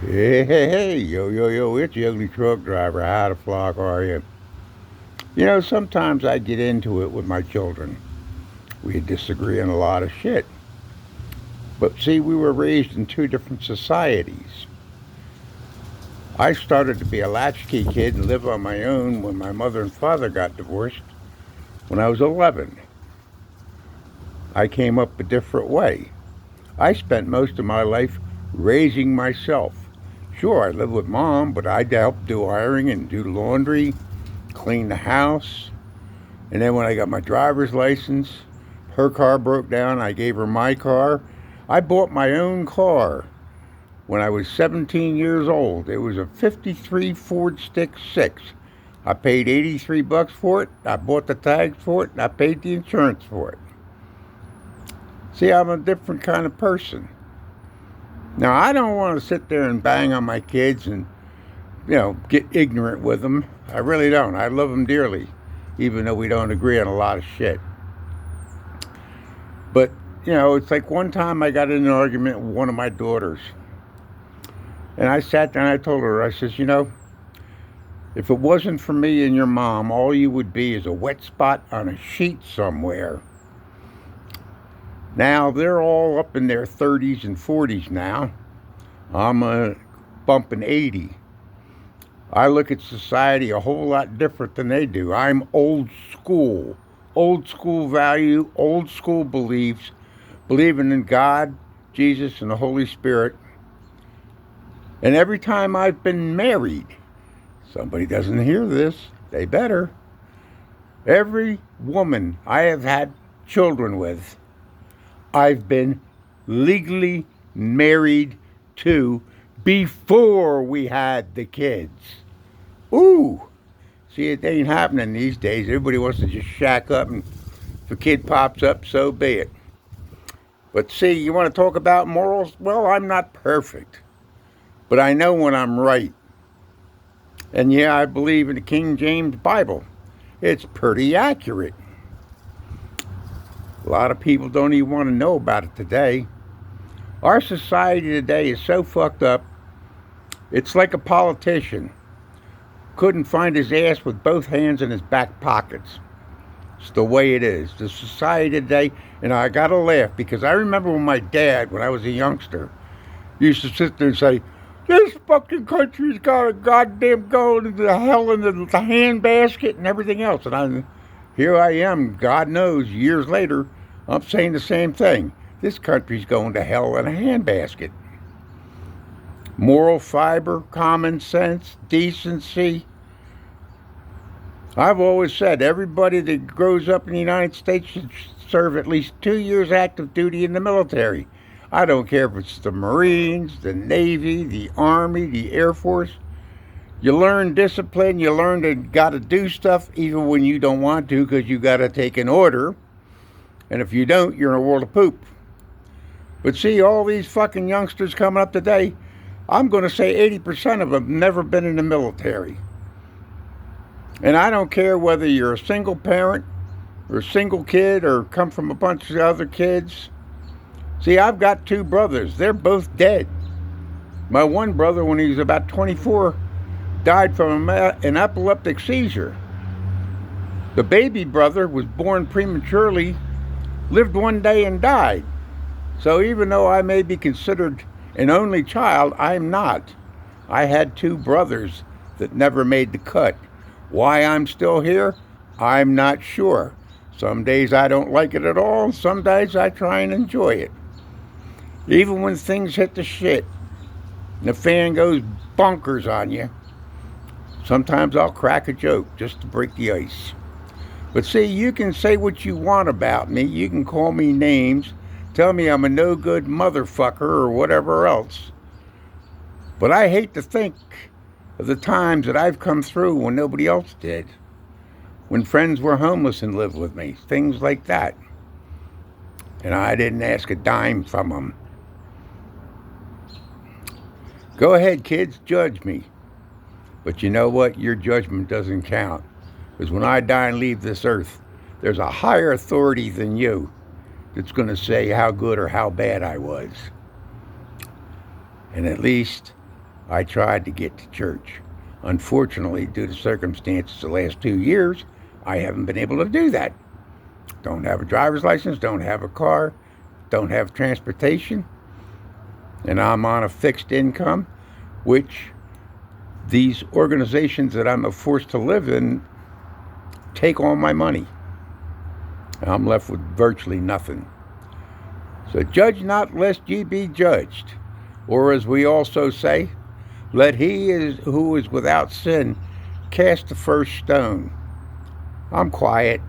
Hey, hey, hey, yo, it's the ugly truck driver. How the flock are you? You know, sometimes I get into it with my children. We disagree on a lot of shit. But see, we were raised in two different societies. I started to be a latchkey kid and live on my own when my mother and father got divorced when I was 11. I came up a different way. I spent most of my life raising myself. Sure, I lived with mom, but I helped do ironing and do laundry, clean the house. And then when I got my driver's license, her car broke down. I gave her my car. I bought my own car when I was 17 years old. It was a 53 Ford Stick 6. I paid 83 bucks for it. I bought the tags for it, and I paid the insurance for it. See, I'm a different kind of person. Now, I don't want to sit there and bang on my kids and, get ignorant with them. I really don't. I love them dearly, even though we don't agree on a lot of shit. But, it's like one time I got in an argument with one of my daughters. And I sat down and I told her, I says, if it wasn't for me and your mom, all you would be is a wet spot on a sheet somewhere. Now, they're all up in their 30s and 40s now. I'm bumping 80. I look at society a whole lot different than they do. I'm old school value, old school beliefs, believing in God, Jesus, and the Holy Spirit. And every time I've been married, somebody doesn't hear this, they better. Every woman I have had children with, I've been legally married to before we had the kids. Ooh, see, it ain't happening these days. Everybody wants to just shack up, and if a kid pops up, so be it. But see, you want to talk about morals? Well, I'm not perfect, but I know when I'm right. And yeah, I believe in the King James Bible. It's pretty accurate. A lot of people don't even want to know about it today. Our society today is so fucked up, it's like a politician couldn't find his ass with both hands in his back pockets. It's the way it is. The society today, and I gotta laugh because I remember when my dad, when I was a youngster, used to sit there and say, this fucking country's got a goddamn going to hell in the handbasket and everything else. And here I am, God knows, years later, I'm saying the same thing. This country's going to hell in a handbasket. Moral fiber, common sense, decency. I've always said everybody that grows up in the United States should serve at least 2 years active duty in the military. I don't care if it's the Marines, the Navy, the Army, the Air Force. You learn discipline, you learn to gotta do stuff even when you don't want to because you gotta take an order. And if you don't, you're in a world of poop. But see, all these fucking youngsters coming up today, I'm going to say 80% of them never been in the military. And I don't care whether you're a single parent or a single kid or come from a bunch of other kids. See, I've got two brothers. They're both dead. My one brother, when he was about 24, died from an epileptic seizure. The baby brother was born prematurely, lived one day and died. So even though I may be considered an only child, I'm not. I had two brothers that never made the cut. Why I'm still here, I'm not sure. Some days I don't like it at all, some days I try and enjoy it. Even when things hit the shit and the fan goes bonkers on you, sometimes I'll crack a joke just to break the ice. But see, you can say what you want about me. You can call me names, tell me I'm a no good motherfucker or whatever else. But I hate to think of the times that I've come through when nobody else did. When friends were homeless and lived with me, things like that. And I didn't ask a dime from them. Go ahead, kids, judge me. But you know what? Your judgment doesn't count. Because when I die and leave this earth, there's a higher authority than you that's going to say how good or how bad I was. And at least I tried to get to church. Unfortunately, due to circumstances the last 2 years, I haven't been able to do that. Don't have a driver's license, don't have a car, don't have transportation, and I'm on a fixed income, which these organizations that I'm forced to live in take all my money. I'm left with virtually nothing. So judge not lest ye be judged. Or as we also say, let who is without sin cast the first stone. I'm quiet.